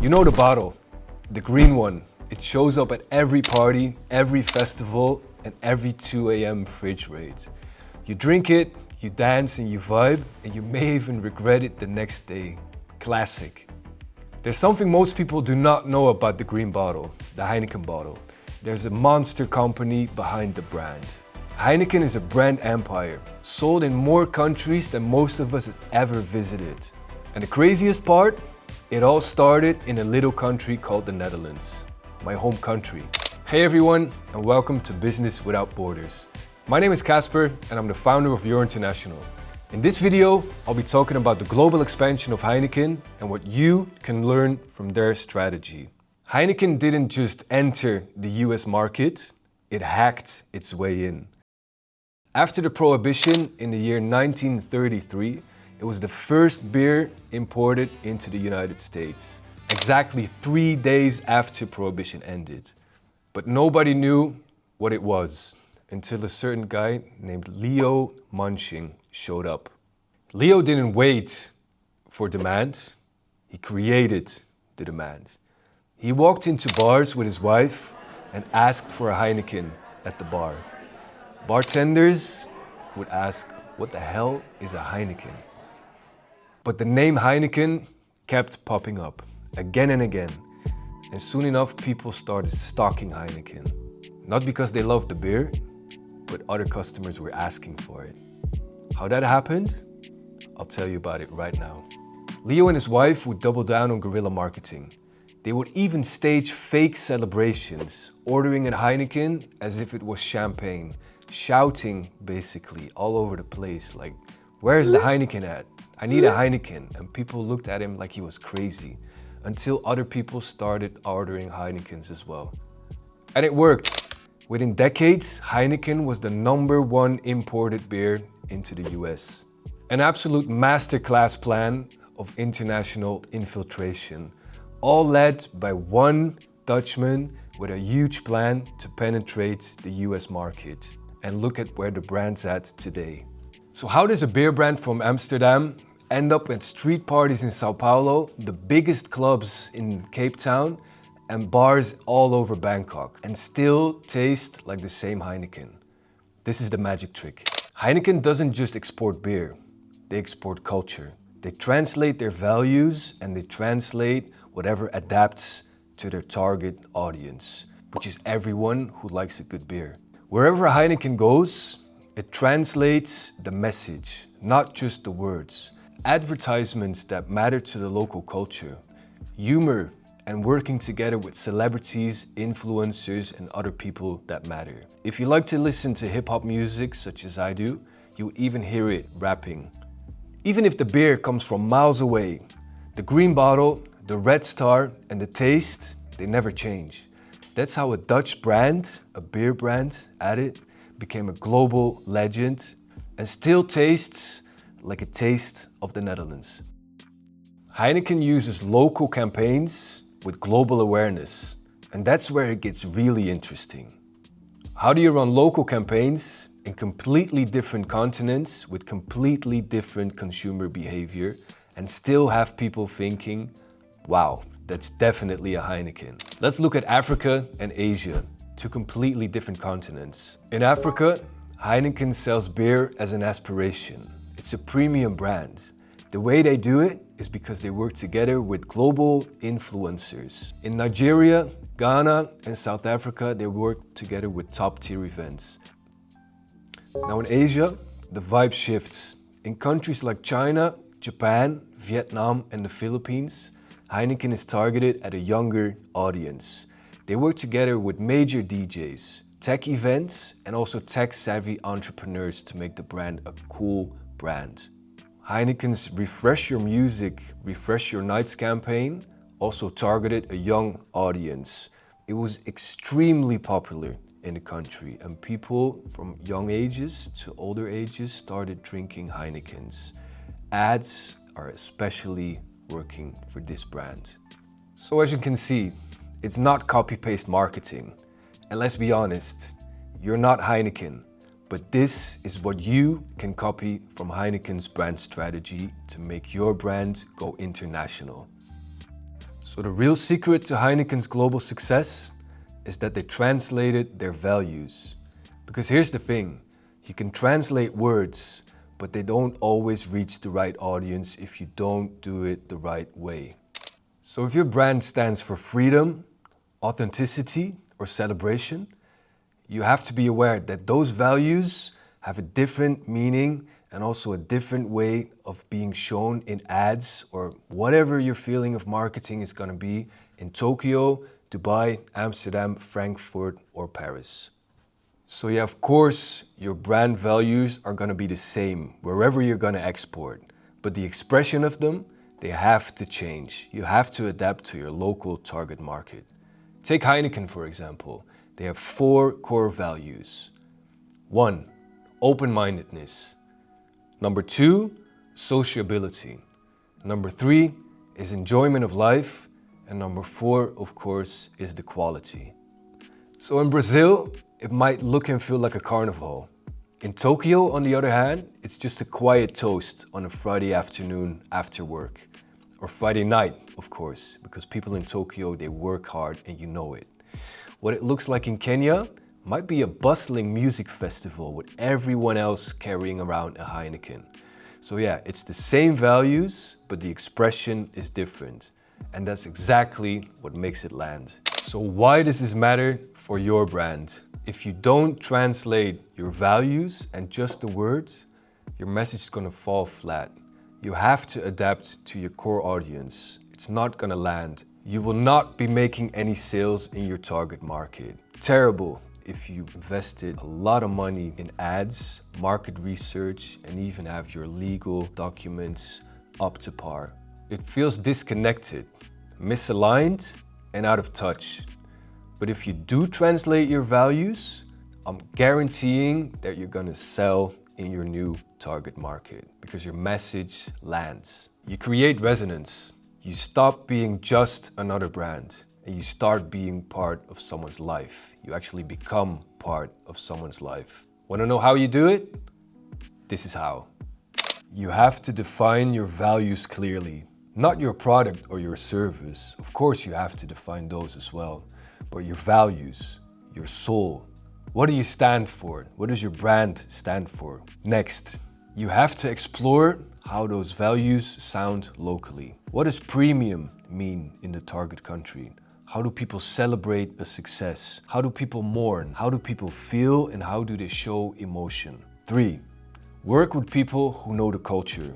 You know the bottle, the green one. It shows up at every party, every festival, and every 2 a.m. fridge raid. You drink it, you dance and you vibe, and you may even regret it the next day. Classic. There's something most people do not know about the green bottle, the Heineken bottle. There's a monster company behind the brand. Heineken is a brand empire, sold in more countries than most of us have ever visited. And the craziest part? It all started in a little country called the Netherlands, my home country. Hey everyone, and welcome to Business Without Borders. My name is Casper, and I'm the founder of Your International. In this video, I'll be talking about the global expansion of Heineken and what you can learn from their strategy. Heineken didn't just enter the US market, it hacked its way in. After the Prohibition in the year 1933, it was the first beer imported into the United States, exactly 3 days after Prohibition ended. But nobody knew what it was until a certain guy named Leo Munching showed up. Leo didn't wait for demand, he created the demand. He walked into bars with his wife and asked for a Heineken at the bar. Bartenders would ask, what the hell is a Heineken? But the name Heineken kept popping up again and again. And soon enough, people started stocking Heineken. Not because they loved the beer, but other customers were asking for it. How that happened? I'll tell you about it right now. Leo and his wife would double down on guerrilla marketing. They would even stage fake celebrations, ordering a Heineken as if it was champagne, shouting basically all over the place like, where's the Heineken at? I need a Heineken. And people looked at him like he was crazy until other people started ordering Heinekens as well. And it worked. Within decades, Heineken was the #1 imported beer into the US. An absolute masterclass plan of international infiltration, all led by one Dutchman with a huge plan to penetrate the US market. And look at where the brand's at today. So how does a beer brand from Amsterdam end up at street parties in Sao Paulo, the biggest clubs in Cape Town, and bars all over Bangkok, and still taste like the same Heineken? This is the magic trick. Heineken doesn't just export beer, they export culture. They translate their values and they translate whatever adapts to their target audience, which is everyone who likes a good beer. Wherever a Heineken goes, it translates the message, not just the words. Advertisements that matter to the local culture, humor, and working together with celebrities, influencers, and other people that matter. If you like to listen to hip-hop music, such as I do, you even hear it rapping. Even if the beer comes from miles away, the green bottle, the red star, and the taste, they never change. That's how a Dutch brand, a beer brand, became a global legend and still tastes like a taste of the Netherlands. Heineken uses local campaigns with global awareness, and that's where it gets really interesting. How do you run local campaigns in completely different continents with completely different consumer behavior and still have people thinking, wow, that's definitely a Heineken? Let's look at Africa and Asia, two completely different continents. In Africa, Heineken sells beer as an aspiration. It's a premium brand. The way they do it is because they work together with global influencers. In Nigeria, Ghana, and South Africa, they work together with top-tier events. Now in Asia, the vibe shifts. In countries like China, Japan, Vietnam, and the Philippines, Heineken is targeted at a younger audience. They work together with major DJs, tech events, and also tech-savvy entrepreneurs to make the brand a cool brand. Heineken's Refresh Your Music, Refresh Your Nights campaign also targeted a young audience. It was extremely popular in the country, and people from young ages to older ages started drinking Heinekens. Ads are especially working for this brand. So as you can see, it's not copy-paste marketing. And let's be honest, you're not Heineken, but this is what you can copy from Heineken's brand strategy to make your brand go international. So the real secret to Heineken's global success is that they translated their values. Because here's the thing, you can translate words, but they don't always reach the right audience if you don't do it the right way. So if your brand stands for freedom, authenticity, or celebration, you have to be aware that those values have a different meaning and also a different way of being shown in ads or whatever your feeling of marketing is going to be in Tokyo, Dubai, Amsterdam, Frankfurt, or Paris. So yeah, of course, your brand values are going to be the same wherever you're going to export, but the expression of them, they have to change. You have to adapt to your local target market. Take Heineken, for example. They have 4 core values. 1, open-mindedness. Number 2, sociability. Number 3 is enjoyment of life. And number 4, of course, is the quality. So in Brazil, it might look and feel like a carnival. In Tokyo, on the other hand, it's just a quiet toast on a Friday afternoon after work. Or Friday night, of course, because people in Tokyo, they work hard and you know it. What it looks like in Kenya might be a bustling music festival with everyone else carrying around a Heineken. So yeah, it's the same values, but the expression is different. And that's exactly what makes it land. So why does this matter for your brand? If you don't translate your values and just the words, your message is gonna fall flat. You have to adapt to your core audience. It's not gonna land. You will not be making any sales in your target market. Terrible if you invested a lot of money in ads, market research, and even have your legal documents up to par. It feels disconnected, misaligned, and out of touch. But if you do translate your values, I'm guaranteeing that you're gonna sell in your new target market because your message lands. You create resonance. You stop being just another brand and you start being part of someone's life. You actually become part of someone's life. Want to know how you do it? This is how. You have to define your values clearly. Not your product or your service. Of course you have to define those as well. But your values, your soul. What do you stand for? What does your brand stand for? Next, you have to explore how those values sound locally. What does premium mean in the target country? How do people celebrate a success? How do people mourn? How do people feel and how do they show emotion? 3, work with people who know the culture.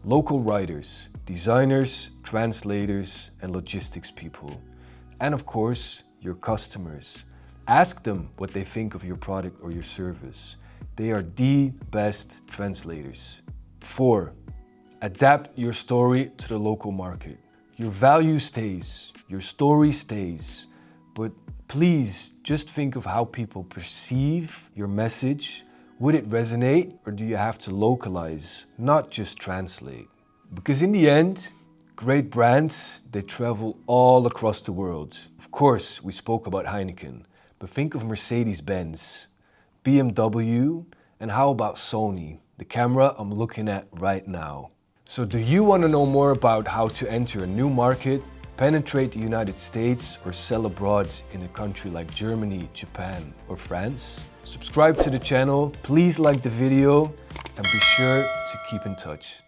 Local writers, designers, translators, and logistics people. And of course, your customers. Ask them what they think of your product or your service. They are the best translators. 4, adapt your story to the local market. Your value stays, your story stays, but please just think of how people perceive your message. Would it resonate or do you have to localize, not just translate? Because in the end, great brands, they travel all across the world. Of course, we spoke about Heineken, but think of Mercedes-Benz, BMW, and how about Sony, the camera I'm looking at right now. So do you want to know more about how to enter a new market, penetrate the United States, or sell abroad in a country like Germany, Japan, or France? Subscribe to the channel, please like the video, and be sure to keep in touch.